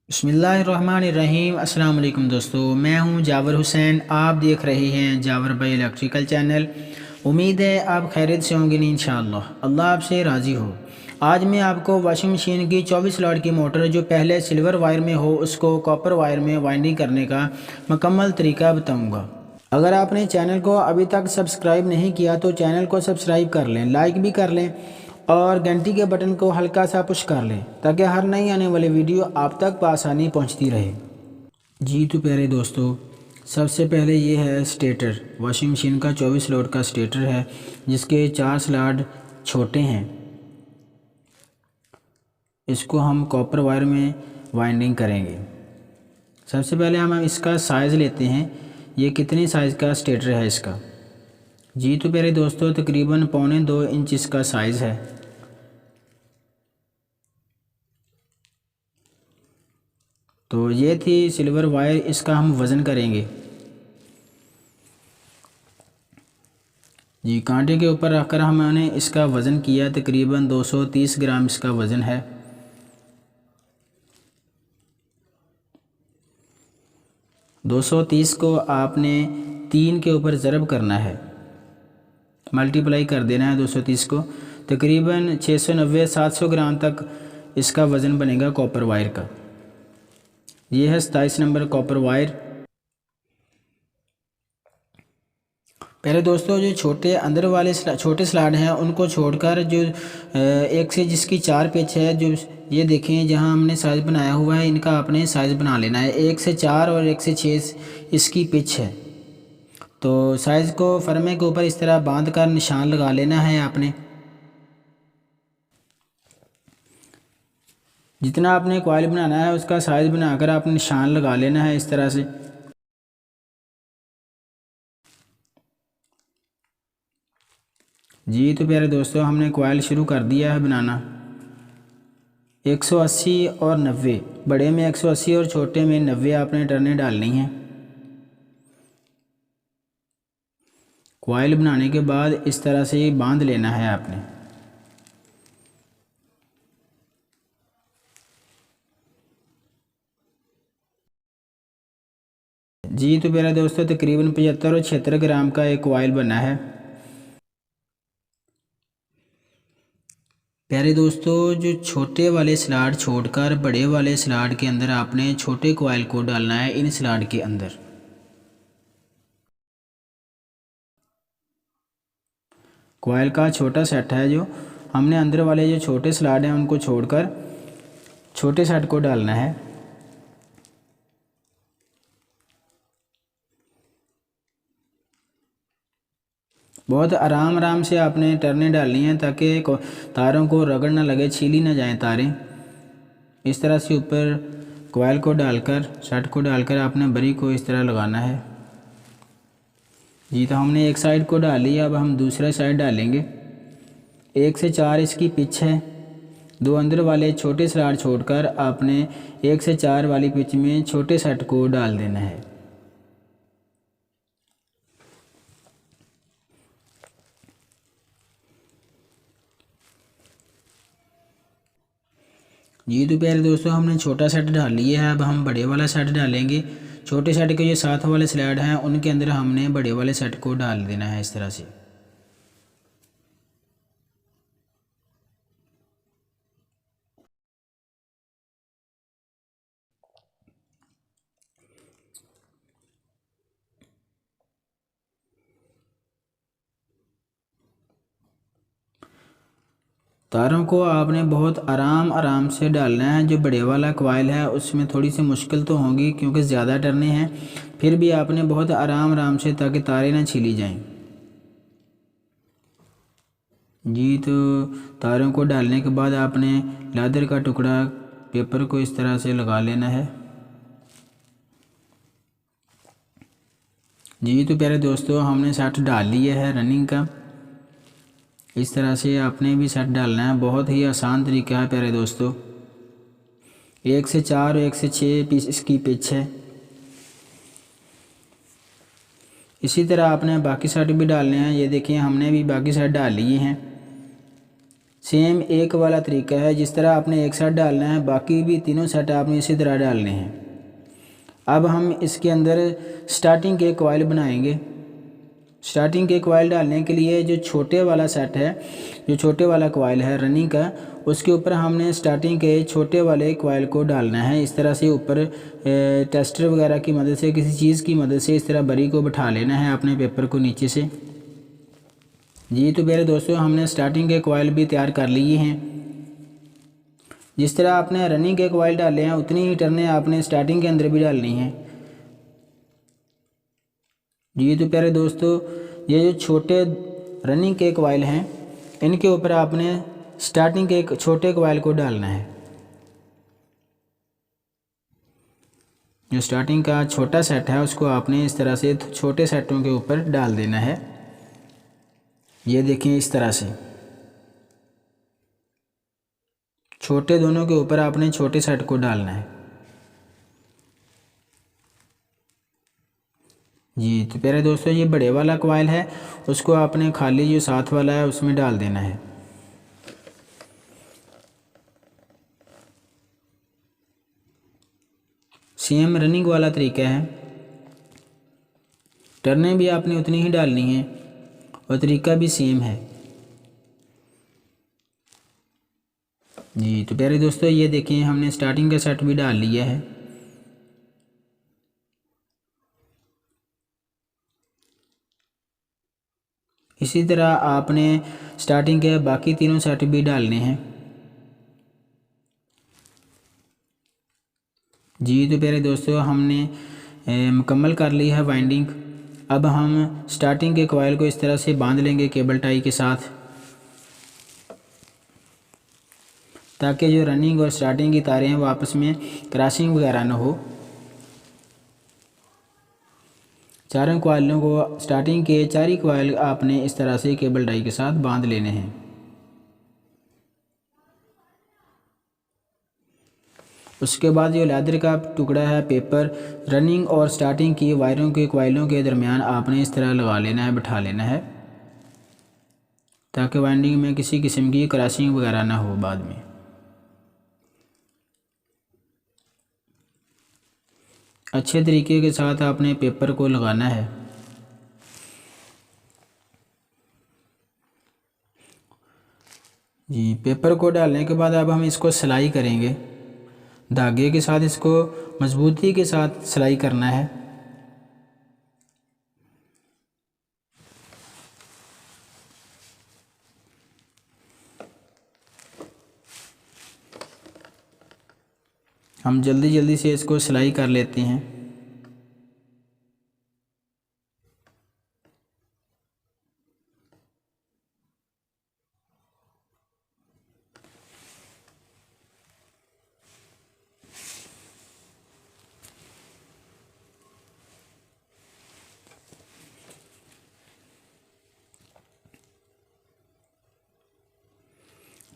बिस्मिल्लाहिर्रहमानिर्रहीम। अस्सलाम वालेकुम दोस्तों, मैं हूं जावर हुसैन। आप देख रहे हैं जावर भाई इलेक्ट्रिकल चैनल। उम्मीद है आप खैरियत से होंगे इंशाअल्लाह। अल्लाह आपसे राज़ी हो। आज मैं आपको वॉशिंग मशीन की 24 वाट की मोटर जो पहले सिल्वर वायर में हो उसको कॉपर वायर में वाइंडिंग करने का मुकम्मल तरीका बताऊँगा। अगर आपने चैनल को अभी तक सब्सक्राइब नहीं किया तो चैनल को सब्सक्राइब कर लें, लाइक भी कर लें और घंटी के बटन को हल्का सा पुश कर लें ताकि हर नई आने वाली वीडियो आप तक आसानी पहुंचती रहे। जी तो प्यारे दोस्तों, सबसे पहले ये है स्टेटर। वॉशिंग मशीन का 24 वोल्ट का स्टेटर है जिसके 4 स्लॉट छोटे हैं। इसको हम कॉपर वायर में वाइंडिंग करेंगे। सबसे पहले हम इसका साइज़ लेते हैं। ये कितने साइज़ का स्टेटर है इसका। जी तो प्यारे दोस्तों, तकरीबन 1.25 इंच इसका साइज़ है। तो ये थी सिल्वर वायर, इसका हम वज़न करेंगे। जी कांटे के ऊपर रखकर हमने इसका वज़न किया, तकरीबन 230 ग्राम इसका वज़न है। दो 230 को आपने 3 के ऊपर ज़रब करना है, मल्टीप्लाई कर देना है 230 को। तकरीबन 690-700 ग्राम तक इसका वज़न बनेगा कॉपर वायर का। ये है 27 नंबर कॉपर वायर। पहले दोस्तों जो छोटे अंदर वाले छोटे स्लॉट हैं उनको छोड़कर जो एक से जिसकी 4 पिच है, जो ये देखें जहां हमने साइज़ बनाया हुआ है, इनका आपने साइज़ बना लेना है। 1 से 4 और 1 से 6 इसकी पिच है। तो साइज़ को फरमे के ऊपर इस तरह बांध कर निशान लगा लेना है आपने। जितना आपने कॉइल बनाना है उसका साइज़ बनाकर आपने निशान लगा लेना है इस तरह से। जी तो प्यारे दोस्तों, हमने कॉइल शुरू कर दिया है बनाना। 180 और 90, बड़े में 180 और छोटे में 90 आपने टर्नें डालनी हैं। कॉइल बनाने के बाद इस तरह से ये बांध लेना है आपने। जी तो प्यारे दोस्तों, तकरीबन 75 और 76 ग्राम का एक कॉइल बना है। प्यारे दोस्तों, जो छोटे वाले स्लॉट छोड़कर बड़े वाले स्लॉट के अंदर आपने छोटे कॉइल को डालना है इन स्लॉट के अंदर। कॉइल का छोटा सेट है जो हमने अंदर वाले जो छोटे स्लॉट हैं उनको छोड़कर छोटे सेट को डालना है। बहुत आराम आराम से आपने टर्नें डालनी हैं ताकि तारों को रगड़ ना लगे, छीली ना जाएं तारें। इस तरह से ऊपर कॉइल को डालकर सेट को डालकर आपने बरी को इस तरह लगाना है। जी तो हमने एक साइड को डाल लिया, अब हम दूसरा साइड डालेंगे। 1 से 4 इसकी पिच है। 2 अंदर वाले छोटे स्लॉट छोड़कर आपने 1 से 4 वाली पिच में छोटे सेट को डाल देना है। जी तो प्यारे दोस्तों, हमने छोटा सेट डाल लिया है। अब हम बड़े वाला सेट डालेंगे। छोटे सेट के जो साथ वाले स्लैड हैं उनके अंदर हमने बड़े वाले सेट को डाल देना है इस तरह से। तारों को आपने बहुत आराम आराम से डालना है। जो बड़े वाला कॉइल है उसमें थोड़ी सी मुश्किल तो होगी क्योंकि ज़्यादा टर्ने हैं, फिर भी आपने बहुत आराम आराम से, ताकि तारें ना छीली जाएं। जी तो तारों को डालने के बाद आपने लेदर का टुकड़ा पेपर को इस तरह से लगा लेना है। जी तो प्यारे दोस्तों, हमने सेट डाल लिया है रनिंग का। इस तरह से आपने भी सेट डालना है। बहुत ही आसान तरीका है प्यारे दोस्तों। 1 से 4 और 1 से 6 पीस इसकी पिच है। इसी तरह आपने बाकी सेट भी डालने हैं। ये देखिए हमने भी बाकी सेट डाल लिए हैं। सेम एक वाला तरीका है। जिस तरह आपने एक सेट डालना है, बाकी भी तीनों सेट आपने इसी तरह डालने हैं। अब हम इसके अंदर स्टार्टिंग के कॉइल बनाएंगे। स्टार्टिंग के कॉइल डालने के लिए जो छोटे वाला सेट है, जो छोटे वाला कॉइल है रनिंग का, उसके ऊपर हमने स्टार्टिंग के छोटे वाले कॉइल को डालना है। इस तरह से ऊपर टेस्टर वगैरह की मदद से, किसी चीज़ की मदद से इस तरह बरी को बिठा लेना है अपने पेपर को नीचे से। जी तो मेरे दोस्तों, हमने स्टार्टिंग के कॉइल भी तैयार कर लिए हैं। जिस तरह आपने रनिंग के कॉइल डाले हैं, उतनी ही टर्नें आपने स्टार्टिंग के अंदर भी डालनी हैं। जी तो प्यारे दोस्तों, ये जो छोटे रनिंग के कॉइल हैं, इनके ऊपर आपने स्टार्टिंग के एक छोटे कॉइल को डालना है। जो स्टार्टिंग का छोटा सेट है, उसको आपने इस तरह से छोटे सेटों के ऊपर डाल देना है। ये देखिए, इस तरह से छोटे दोनों के ऊपर आपने छोटे सेट को डालना है। जी तो प्यारे दोस्तों, ये बड़े वाला कॉइल है, उसको आपने खाली जो साथ वाला है उसमें डाल देना है। सेम रनिंग वाला तरीका है, टर्नें भी आपने उतनी ही डालनी है और तरीका भी सेम है। जी तो प्यारे दोस्तों, ये देखिए, हमने स्टार्टिंग का सेट भी डाल लिया है। इसी तरह आपने स्टार्टिंग के बाकी तीनों सेट भी डालने हैं। जी तो प्यारे दोस्तों, हमने मुकम्मल कर ली है वाइंडिंग। अब हम स्टार्टिंग के कॉइल को इस तरह से बांध लेंगे केबल टाई के साथ, ताकि जो रनिंग और स्टार्टिंग की तारें हैं वो आपस में क्रॉसिंग वगैरह ना हो। चारों कॉइलों को, स्टार्टिंग के चारों कॉइल आपने इस तरह से केबल टाई के साथ बांध लेने हैं। उसके बाद जो लेदर का टुकड़ा है, पेपर, रनिंग और स्टार्टिंग की वायरों के कॉइलों के दरमियान आपने इस तरह लगा लेना है, बिठा लेना है, ताकि वाइंडिंग में किसी किस्म की क्रॉसिंग वगैरह ना हो बाद में। अच्छे तरीके के साथ आपने पेपर को लगाना है। जी, पेपर को डालने के बाद अब हम इसको सिलाई करेंगे। धागे के साथ इसको मजबूती के साथ सिलाई करना है। हम जल्दी जल्दी से इसको सिलाई कर लेते हैं।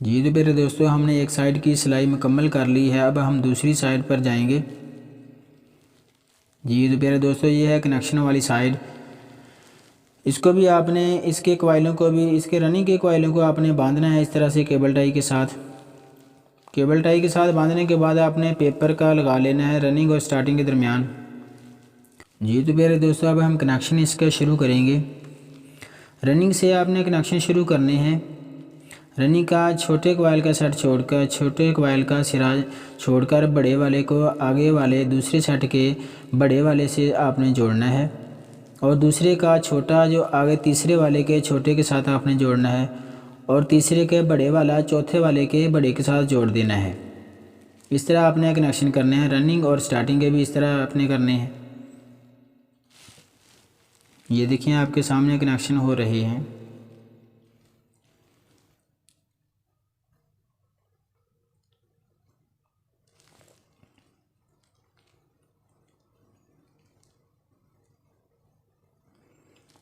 जी तो मेरे दोस्तों, हमने एक साइड की सिलाई मुकम्मल कर ली है। अब हम दूसरी साइड पर जाएंगे। जी तो मेरे दोस्तों, ये है कनेक्शन वाली साइड। इसको भी आपने, इसके कॉइलों को भी, इसके रनिंग के कॉइलों को आपने बांधना है इस तरह से केबल टाई के साथ। केबल टाई के साथ बांधने के बाद आपने पेपर का लगा लेना है रनिंग और स्टार्टिंग के दरमियान। जी तो मेरे दोस्तों, अब हम कनेक्शन इसका शुरू करेंगे। रनिंग से आपने कनेक्शन शुरू करने हैं। रनिंग का छोटे कॉइल का सेट छोड़कर, छोटे कॉइल का सिरा छोड़कर बड़े वाले को आगे वाले दूसरे सेट के बड़े वाले से आपने जोड़ना है, और दूसरे का छोटा जो आगे तीसरे वाले के छोटे के साथ आपने जोड़ना है, और तीसरे के बड़े वाला चौथे वाले के बड़े के साथ जोड़ देना है। इस तरह आपने कनेक्शन करने हैं। रनिंग और स्टार्टिंग के भी इस तरह आपने करने हैं। ये देखिए, आपके सामने कनेक्शन हो रहे हैं।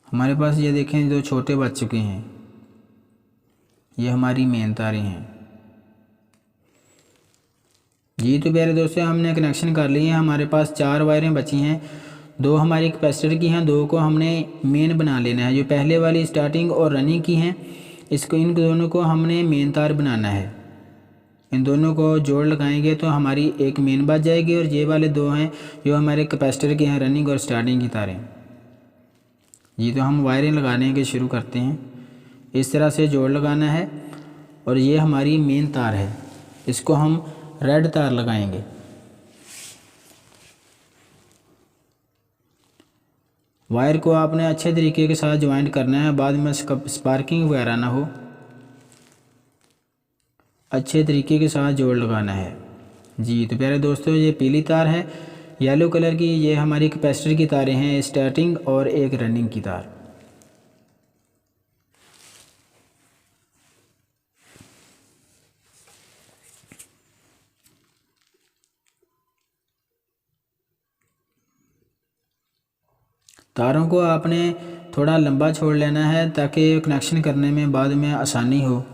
हमारे पास ये देखें, दो छोटे बच चुके हैं। ये हमारी मेन तारें हैं। जी तो प्यारे दोस्तों, हमने कनेक्शन कर लिए हैं। हमारे पास 4 वायरें बची हैं। 2 हमारी कैपेसिटर की हैं, 2 को हमने मेन बना लेना है। जो पहले वाली स्टार्टिंग और रनिंग की हैं, इसको इन दोनों को हमने मेन तार बनाना है। इन दोनों को जोड़ लगाएंगे तो हमारी एक मेन बच जाएगी और ये वाले दो हैं जो हमारे कैपेसिटर के हैं, रनिंग और स्टार्टिंग की तारें। जी तो हम वायरिंग लगाने के शुरू करते हैं। इस तरह से जोड़ लगाना है और ये हमारी मेन तार है, इसको हम रेड तार लगाएंगे। वायर को आपने अच्छे तरीके के साथ ज्वाइंट करना है, बाद में स्पार्किंग वगैरह ना हो, अच्छे तरीके के साथ जोड़ लगाना है। जी तो प्यारे दोस्तों, ये पीली तार है येलो कलर की, ये हमारी कैपेसिटर की तारें हैं, स्टार्टिंग और एक रनिंग की तार। तारों को आपने थोड़ा लंबा छोड़ लेना है ताकि कनेक्शन करने में बाद में आसानी हो।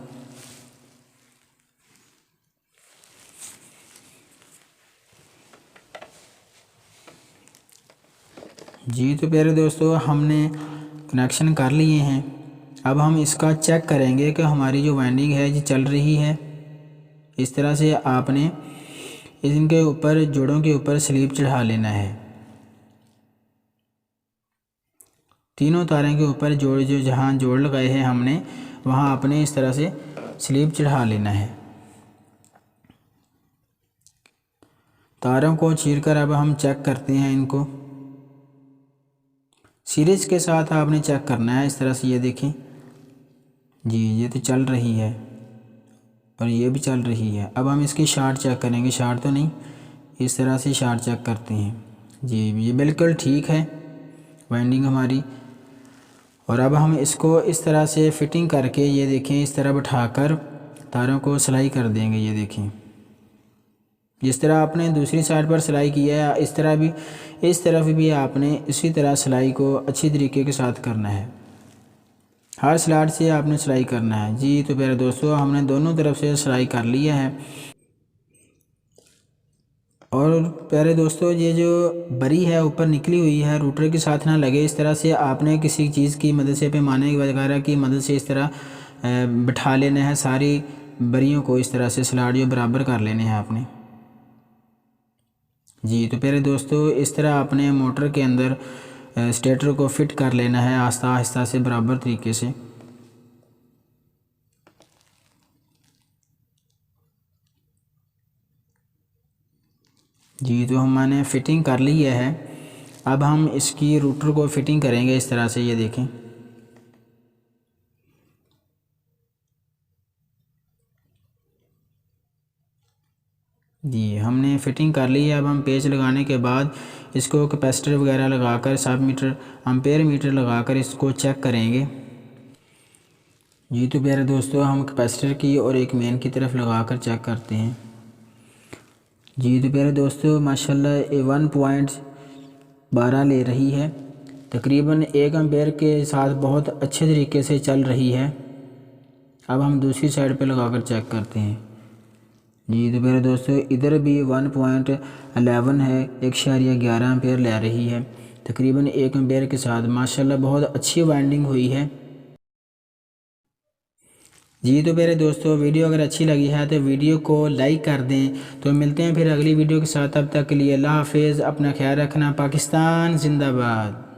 जी तो प्यारे दोस्तों, हमने कनेक्शन कर लिए हैं। अब हम इसका चेक करेंगे कि हमारी जो वाइंडिंग है ये चल रही है। इस तरह से आपने इनके ऊपर जोड़ों के ऊपर स्लीप चढ़ा लेना है। तीनों तारों के ऊपर जोड़ जो जहाँ जोड़ लगाए हैं हमने वहाँ आपने इस तरह से स्लीप चढ़ा लेना है। तारों को चीरकर अब हम चेक करते हैं इनको। सीरीज के साथ आपने चेक करना है इस तरह से। ये देखें जी, ये तो चल रही है और ये भी चल रही है। अब हम इसकी शार्ट चेक करेंगे, शार्ट तो नहीं, इस तरह से शार्ट चेक करते हैं। जी ये बिल्कुल ठीक है वाइंडिंग हमारी। और अब हम इसको इस तरह से फिटिंग करके ये देखें इस तरह बैठाकर तारों को सिलाई कर देंगे। ये देखें जिस तरह आपने दूसरी साइड पर सिलाई किया है इस तरह भी इस तरफ भी आपने इसी तरह सिलाई को अच्छी तरीके के साथ करना है। हर स्लाइड से आपने सिलाई करना है। जी तो प्यारे दोस्तों, हमने दोनों तरफ से सिलाई कर लिया है। और प्यारे दोस्तों, ये जो बरी है ऊपर निकली हुई है रूटर के साथ ना लगे, इस तरह से आपने किसी चीज़ की मदद से, पैमाने वगैरह की मदद से इस तरह बिठा लेना है। सारी बरियों को इस तरह से स्लाइड जो बराबर कर लेने हैं आपने। जी तो प्यारे दोस्तों, इस तरह आपने मोटर के अंदर स्टेटर को फिट कर लेना है आहिस्ता आहिस्ता से बराबर तरीके से। जी तो हमने फ़िटिंग कर ली है। अब हम इसकी रूटर को फिटिंग करेंगे इस तरह से। ये देखें जी हमने फ़िटिंग कर ली है। अब हम पेच लगाने के बाद इसको कैपेसिटर वगैरह लगाकर सब मीटर एम्पेयर मीटर लगाकर इसको चेक करेंगे। जी तो प्यारे दोस्तों, हम कैपेसिटर की और एक मेन की तरफ लगाकर चेक करते हैं। जी तो प्यारे दोस्तों, माशाल्लाह ये 1.12 ले रही है, तकरीबन 1 एम्पेयर के साथ बहुत अच्छे तरीके से चल रही है। अब हम दूसरी साइड पे लगाकर चेक करते हैं। जी तो मेरे दोस्तों, इधर भी 1.11 है, 1.11 एम्पेयर ले रही है, तकरीबन 1 एम्पेयर के साथ। माशाल्लाह बहुत अच्छी वाइंडिंग हुई है। जी तो मेरे दोस्तों, वीडियो अगर अच्छी लगी है तो वीडियो को लाइक कर दें। तो मिलते हैं फिर अगली वीडियो के साथ, तब तक के लिए अल्लाह हाफिज़, अपना ख्याल रखना। पाकिस्तान जिंदाबाद।